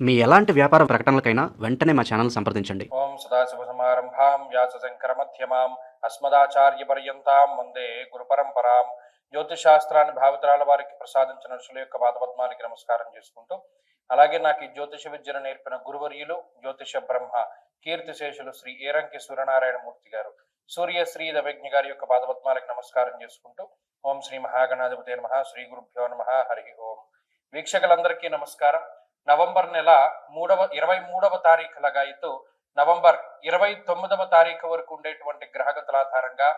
మీ ఎలాంటి వ్యాపార ప్రకటనలకైనా వెంటనే మా ఛానల్ సంప్రదించండి. ఓం సదాశివసమారంభాం వ్యాసశంకరమధ్యమాం అస్మదాచార్యపర్యంతాం వందే గురుపరంపరాం. జ్యోతిషాస్త్రాన్ని భావితరాల వారికి ప్రసాదించిన ఋషుల యొక్క పాదపద్మానికి నమస్కారం చేసుకుంటూ, అలాగే నాకు ఈ జ్యోతిష విద్యను నేర్పిన గురువర్యులు జ్యోతిష బ్రహ్మ కీర్తిశేషులు శ్రీ ఏరంకి సూర్యనారాయణమూర్తి గారు, సూర్యశ్రీ దవజ్ఞ గారి యొక్క పాదపద్మాలకు నమస్కారం చేసుకుంటూ, ఓం శ్రీ మహాగణాధిపతి నమః, శ్రీ గురుభ్యో నమః, హరి ఓం. వీక్షకులందరికీ నమస్కారం. నవంబర్ నెల 23వ తారీఖు లగాయితూ నవంబర్ 29వ తారీఖు వరకు ఉండేటువంటి గ్రహగతుల ఆధారంగా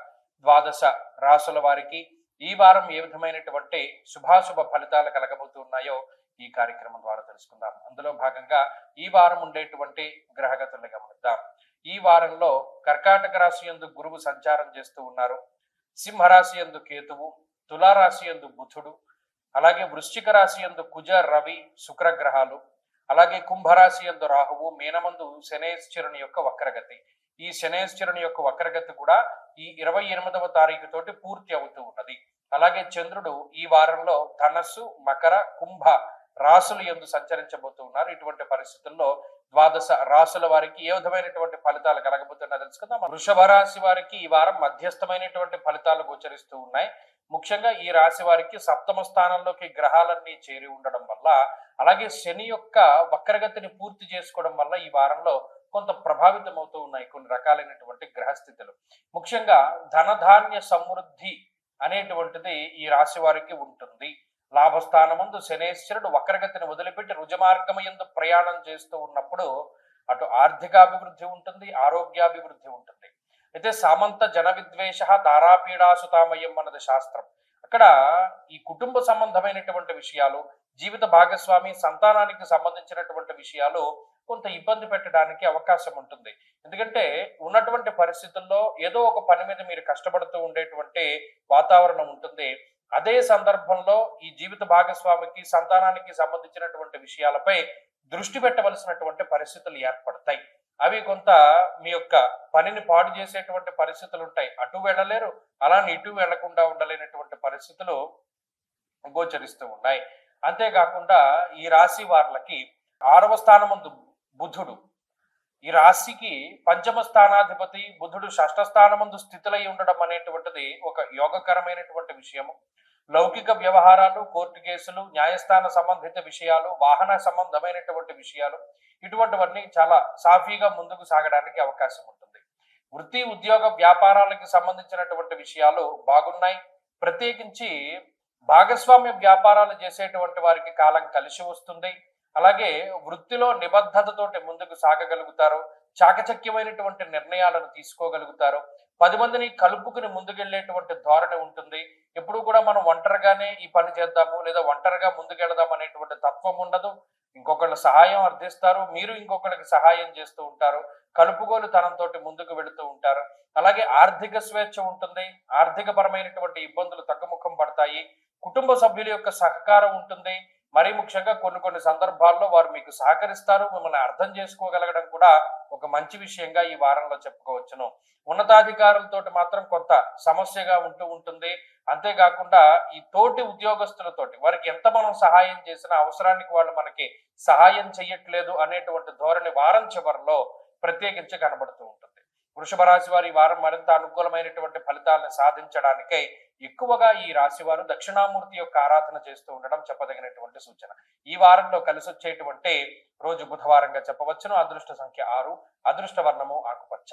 ద్వాదశ రాసుల వారికి ఈ వారం ఏ విధమైనటువంటి శుభాశుభ ఫలితాలు కలగబోతున్నాయో ఈ కార్యక్రమం ద్వారా తెలుసుకుందాం. అందులో భాగంగా ఈ వారం ఉండేటువంటి గ్రహగతులను గమనిద్దాం. ఈ వారంలో కర్కాటక రాశి యందు గురువు సంచారం చేస్తూ ఉన్నారు. సింహరాశి యందు కేతువు, తులారాశి యందు బుధుడు, అలాగే వృశ్చిక రాశి యందు కుజ రవి శుక్రగ్రహాలు, అలాగే కుంభరాశి యందు రాహువు, మీనమందు శనేశ్వరుని యొక్క వక్రగతి. ఈ శనేశ్వరుని యొక్క వక్రగతి కూడా ఈ 28వ తారీఖు తోటి పూర్తి అవుతూ ఉన్నది. అలాగే చంద్రుడు ఈ వారంలో ధనస్సు, మకర, కుంభ రాశులు యందు సంచరించబోతూ ఉన్నారు. ఇటువంటి పరిస్థితుల్లో ద్వాదశ రాశుల వారికి ఏ విధమైనటువంటి ఫలితాలు కలగబోతున్నా తెలుసుకుందాం. వృషభ రాశి వారికి ఈ వారం మధ్యస్థమైనటువంటి ఫలితాలు గోచరిస్తూ ఉన్నాయి. ముఖ్యంగా ఈ రాశి వారికి సప్తమ స్థానంలోకి గ్రహాలన్నీ చేరి ఉండడం వల్ల, అలాగే శని యొక్క వక్రగతిని పూర్తి చేసుకోవడం వల్ల ఈ వారంలో కొంత ప్రభావితం అవుతూ ఉన్నాయి కొన్ని రకాలైనటువంటి గ్రహస్థితులు. ముఖ్యంగా ధనధాన్య సమృద్ధి అనేటువంటిది ఈ రాశి వారికి ఉంటుంది. లాభస్థానమందు శనేశ్వరుడు వక్రగతిని వదిలిపెట్టి రుజమార్గమయందు ప్రయాణం చేస్తూ ఉన్నప్పుడు అటు ఆర్థికాభివృద్ధి ఉంటుంది, ఆరోగ్యాభివృద్ధి ఉంటుంది. అయితే సామంత జన విద్వేష దారాపీడాసుతామయం అన్నది శాస్త్రం. అక్కడ ఈ కుటుంబ సంబంధమైనటువంటి విషయాలు, జీవిత భాగస్వామి సంతానానికి సంబంధించినటువంటి విషయాలు కొంత ఇబ్బంది పెట్టడానికి అవకాశం ఉంటుంది. ఎందుకంటే ఉన్నటువంటి పరిస్థితుల్లో ఏదో ఒక పని మీద మీరు కష్టపడుతూ ఉండేటువంటి వాతావరణం ఉంటుంది. అదే సందర్భంలో ఈ జీవిత భాగస్వామికి సంతానానికి సంబంధించినటువంటి విషయాలపై దృష్టి పెట్టవలసినటువంటి పరిస్థితులు ఏర్పడతాయి. అవి కొంత మీ యొక్క పనిని పాడు చేసేటువంటి పరిస్థితులు ఉంటాయి. అటు వెళ్ళలేరు, అలానే ఇటు వెళ్లకుండా ఉండలేనటువంటి పరిస్థితులు గోచరిస్తూ ఉన్నాయి. అంతేకాకుండా ఈ రాశి వార్లకి 6వ స్థానమందు బుధుడు, ఈ రాశికి పంచమ స్థానాధిపతి బుధుడు 6వ స్థానమందు స్థితులై ఉండడం అనేటువంటిది ఒక యోగకరమైనటువంటి విషయము. లౌకిక వ్యవహారాలు, కోర్టు కేసులు, న్యాయస్థాన సంబంధిత విషయాలు, వాహన సంబంధమైనటువంటి విషయాలు, ఇటువంటివన్నీ చాలా సాఫీగా ముందుకు సాగడానికి అవకాశం ఉంటుంది. వృత్తి, ఉద్యోగ, వ్యాపారాలకు సంబంధించినటువంటి విషయాలు బాగున్నాయి. ప్రత్యేకించి భాగస్వామ్య వ్యాపారాలు చేసేటువంటి వారికి కాలం కలిసి వస్తుంది. అలాగే వృత్తిలో నిబద్ధతతోటి ముందుకు సాగగలుగుతారు. చాకచక్యమైనటువంటి నిర్ణయాలను తీసుకోగలుగుతారు. 10 మందిని కలుపుకుని ముందుకెళ్లేటువంటి ధోరణి ఉంటుంది. ఎప్పుడు కూడా మనం ఒంటరిగానే ఈ పని చేద్దాము లేదా ఒంటరిగా ముందుకెళ్దాం అనేటువంటి తత్వం ఉండదు. ఇంకొకళ్ళ సహాయం అర్థిస్తారు, మీరు ఇంకొకరికి సహాయం చేస్తూ ఉంటారు. కలుపుగోలు తనంతో ముందుకు వెళుతూ ఉంటారు. అలాగే ఆర్థిక స్వేచ్ఛ ఉంటుంది. ఆర్థిక పరమైనటువంటి ఇబ్బందులు తగ్గుముఖం పడతాయి. కుటుంబ సభ్యుల యొక్క సహకారం ఉంటుంది. మరీ ముఖ్యంగా కొన్ని సందర్భాల్లో వారు మీకు సహకరిస్తారు. మిమ్మల్ని అర్థం చేసుకోగలగడం కూడా ఒక మంచి విషయంగా ఈ వారంలో చెప్పుకోవచ్చును. ఉన్నతాధికారులతో మాత్రం కొంత సమస్యగా ఉంటూ ఉంటుంది. అంతేకాకుండా ఈ తోటి ఉద్యోగస్తులతోటి వారికి ఎంత మనం సహాయం చేసినా అవసరానికి వాళ్ళు మనకి సహాయం చెయ్యట్లేదు అనేటువంటి ధోరణి వారం చివరిలో ప్రత్యేకించి కనబడుతూ ఉంటుంది. వృషభ రాశి వారి వారం మరింత అనుకూలమైనటువంటి ఫలితాలను సాధించడానికై ఎక్కువగా ఈ రాశి వారు దక్షిణామూర్తి యొక్క ఆరాధన చేస్తూ ఉండడం చెప్పదగినటువంటి సూచన. ఈ వారంలో కలిసి వచ్చేటువంటి రోజు బుధవారంగా చెప్పవచ్చును. అదృష్ట సంఖ్య 6, అదృష్ట వర్ణము ఆకుపచ్చ.